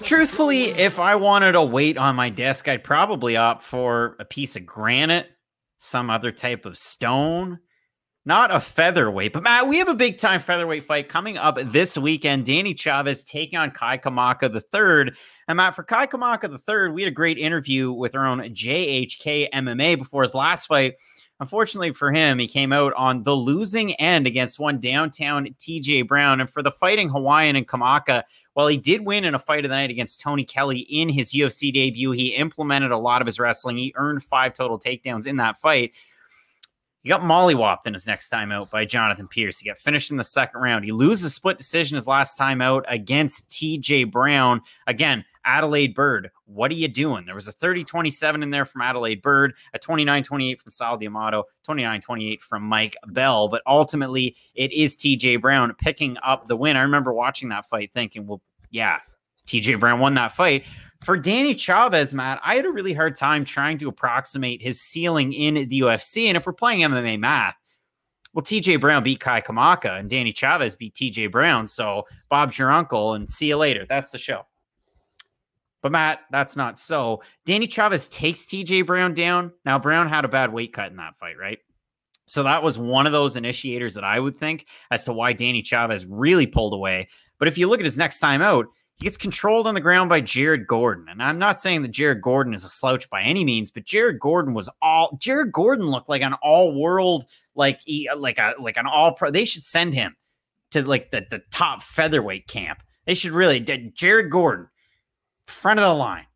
Truthfully, if I wanted a weight on my desk, I'd probably opt for a piece of granite, some other type of stone, not a featherweight. But Matt, we have a big time featherweight fight coming up this weekend. Danny Chavez taking on Kamaka III. And Matt, for Kamaka III, we had a great interview with our own JHK MMA before his last fight. Unfortunately for him, he came out on the losing end against one downtown TJ Brown. And for the Fighting Hawaiian and Kamaka, while he did win in a fight of the night against Tony Kelly in his UFC debut, he implemented a lot of his wrestling. He earned 5 total takedowns in that fight. He got mollywopped in his next time out by Jonathan Pierce. He got finished in the second round. He loses split decision his last time out against TJ Brown. Again, Adelaide Bird, what are you doing? There was a 30-27 in there from Adelaide Bird, a 29-28 from Sal D'Amato, 29-28 from Mike Bell. But ultimately, it is TJ Brown picking up the win. I remember watching that fight thinking, well, yeah, TJ Brown won that fight. For Danny Chavez, Matt, I had a really hard time trying to approximate his ceiling in the UFC. And if we're playing MMA math, well, TJ Brown beat Kamaka and Danny Chavez beat TJ Brown. So Bob's your uncle and see you later. That's the show. But Matt, that's not so. Danny Chavez takes TJ Brown down. Now, Brown had a bad weight cut in that fight, right? So that was one of those initiators that I would think as to why Danny Chavez really pulled away. But if you look at his next time out, he gets controlled on the ground by Jared Gordon. And I'm not saying that Jared Gordon is a slouch by any means, but Jared Gordon looked like an all-world, like an all-pro. They should send him to like the top featherweight camp. They should really, Jared Gordon, front of the line.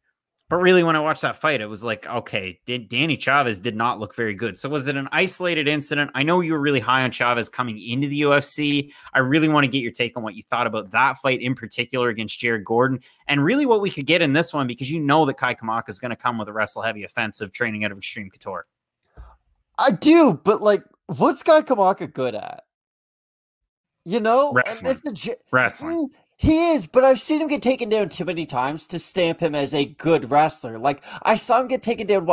But really, when I watched that fight, it was like, okay, Danny Chavez did not look very good. So was it an isolated incident? I know you were really high on Chavez coming into the UFC. I really want to get your take on what you thought about that fight in particular against Jared Gordon, and really what we could get in this one, because you know that Kamaka is going to come with a wrestle-heavy offensive training out of Extreme Couture. I do, but like, what's Kamaka good at? You know? Wrestling. Wrestling. He is, but I've seen him get taken down too many times to stamp him as a good wrestler. Like, I saw him get taken down,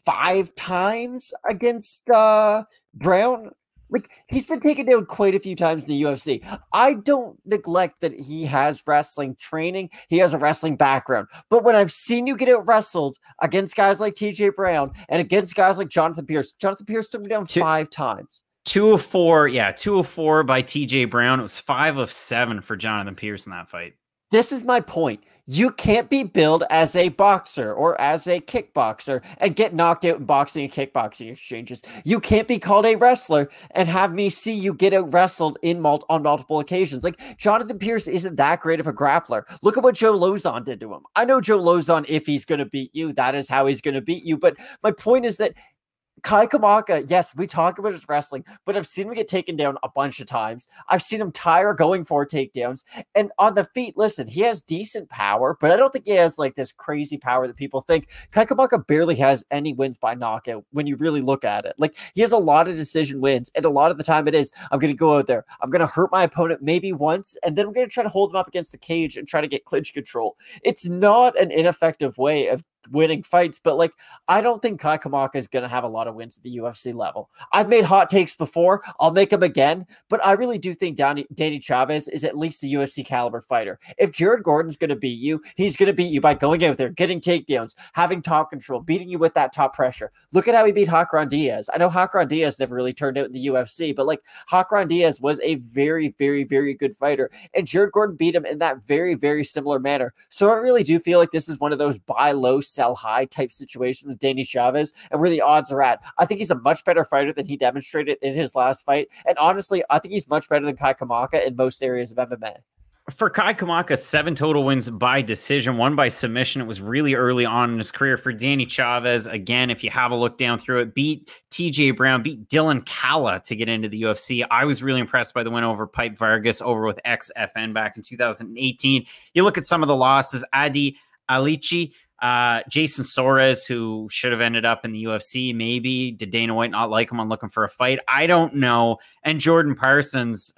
5 times against Brown? Like, he's been taken down quite a few times in the UFC. I don't neglect that he has wrestling training. He has a wrestling background. But when I've seen you get out wrestled against guys like TJ Brown and against guys like Jonathan Pierce took him down 5 times. 2 of 4, yeah, 2 of 4 by TJ Brown. It was 5 of 7 for Jonathan Pierce in that fight. This is my point. You can't be billed as a boxer or as a kickboxer and get knocked out in boxing and kickboxing exchanges. You can't be called a wrestler and have me see you get out wrestled on multiple occasions. Like, Jonathan Pierce isn't that great of a grappler. Look at what Joe Lozon did to him. I know Joe Lozon, if he's going to beat you, that is how he's going to beat you. But my point is that Kamaka, yes, we talk about his wrestling, but I've seen him get taken down a bunch of times. I've seen him tire going for takedowns. And on the feet, listen, he has decent power, but I don't think he has like this crazy power that people think. Kamaka barely has any wins by knockout when you really look at it. Like, he has a lot of decision wins, and a lot of the time it is, I'm going to go out there, I'm going to hurt my opponent maybe once, and then I'm going to try to hold him up against the cage and try to get clinch control. It's not an ineffective way of winning fights, but like, I don't think Kamaka is going to have a lot of wins at the UFC level. I've made hot takes before. I'll make them again, but I really do think Danny Chavez is at least a UFC caliber fighter. If Jared Gordon's going to beat you, he's going to beat you by going out there, getting takedowns, having top control, beating you with that top pressure. Look at how he beat Hakran Diaz. I know Hakran Diaz never really turned out in the UFC, but like, Hakran Diaz was a very, very, very good fighter, and Jared Gordon beat him in that very, very similar manner. So I really do feel like this is one of those buy low, sell high type situations with Danny Chavez, and where the odds are at. I think he's a much better fighter than he demonstrated in his last fight, and honestly, I think he's much better than Kamaka in most areas of MMA. For Kamaka, 7 total wins by decision, 1 by submission. It was really early on in his career. For Danny Chavez, again, if you have a look down through it, beat TJ Brown, beat Dylan Kalla to get into the UFC. I was really impressed by the win over Pipe Vargas over with XFN back in 2018. You look at some of the losses, Adi Alici, Jason Soares, who should have ended up in the UFC, maybe. Did Dana White not like him on looking for a fight? I don't know. And Jordan Parsons,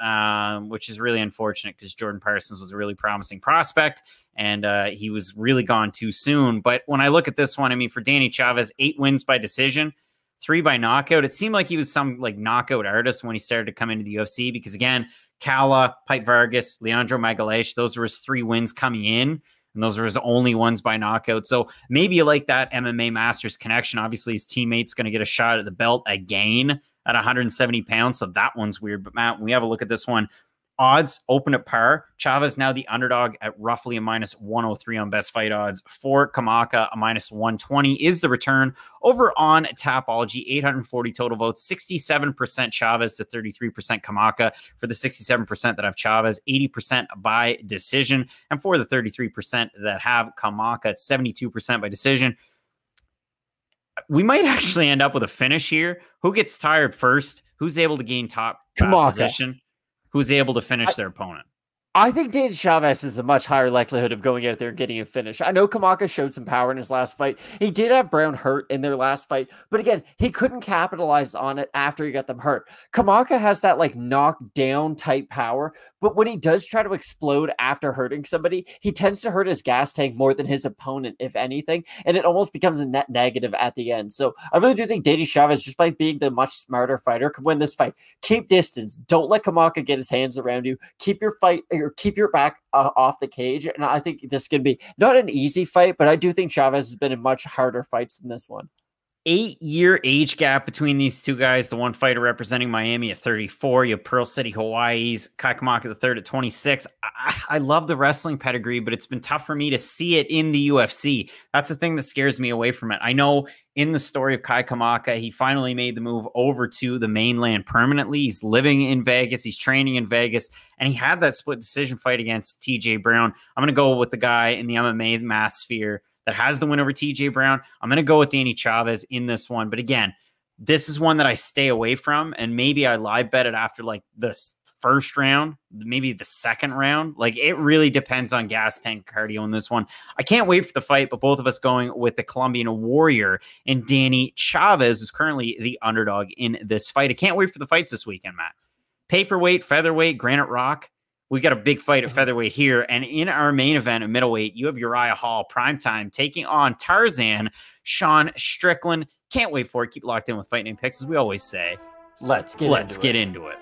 which is really unfortunate because Jordan Parsons was a really promising prospect, and he was really gone too soon. But when I look at this one, I mean, for Danny Chavez, 8 wins by decision, 3 by knockout. It seemed like he was some like knockout artist when he started to come into the UFC because, again, Kala, Pipe Vargas, Leandro Magalhães, those were his 3 wins coming in. And those were his only ones by knockout. So maybe you like that MMA Masters connection. Obviously, his teammate's going to get a shot at the belt again at 170 pounds. So that one's weird. But Matt, when we have a look at this one, odds open at par. Chavez now the underdog at roughly a -103 on best fight odds. For Kamaka, a -120 is the return. Over on Tapology, 840 total votes, 67% Chavez to 33% Kamaka. For the 67% that have Chavez, 80% by decision. And for the 33% that have Kamaka, it's 72% by decision. We might actually end up with a finish here. Who gets tired first? Who's able to gain top position? Who's able to finish their opponent? I think Daniel Chavez is the much higher likelihood of going out there and getting a finish. I know Kamaka showed some power in his last fight. He did have Brown hurt in their last fight, but again, he couldn't capitalize on it after he got them hurt. Kamaka has that like knockdown type power, but when he does try to explode after hurting somebody, he tends to hurt his gas tank more than his opponent, if anything, and it almost becomes a net negative at the end. So I really do think Daniel Chavez, just by being the much smarter fighter, can win this fight. Keep distance. Don't let Kamaka get his hands around you. Keep your fight, or keep your back off the cage. And I think this can be not an easy fight, but I do think Chavez has been in much harder fights than this one. 8-year age gap between these two guys. The one fighter representing Miami at 34. You have Pearl City, Hawaii's Kamaka III at 26. I love the wrestling pedigree, but it's been tough for me to see it in the UFC. That's the thing that scares me away from it. I know in the story of Kamaka, he finally made the move over to the mainland permanently. He's living in Vegas. He's training in Vegas. And he had that split decision fight against TJ Brown. I'm going to go with the guy in the MMA mass sphere that has the win over TJ Brown. I'm going to go with Danny Chavez in this one. But again, this is one that I stay away from. And maybe I live bet it after like the first round, maybe the second round. Like it really depends on gas tank cardio in this one. I can't wait for the fight, but both of us going with the Colombian Warrior and Danny Chavez, who's currently the underdog in this fight. I can't wait for the fights this weekend, Matt. Paperweight, featherweight, Granite Rock. We got a big fight at featherweight here. And in our main event at middleweight, you have Uriah Hall, primetime, taking on Tarzan, Sean Strickland. Can't wait for it. Keep locked in with Fight Night Picks, as we always say. Let's get into it.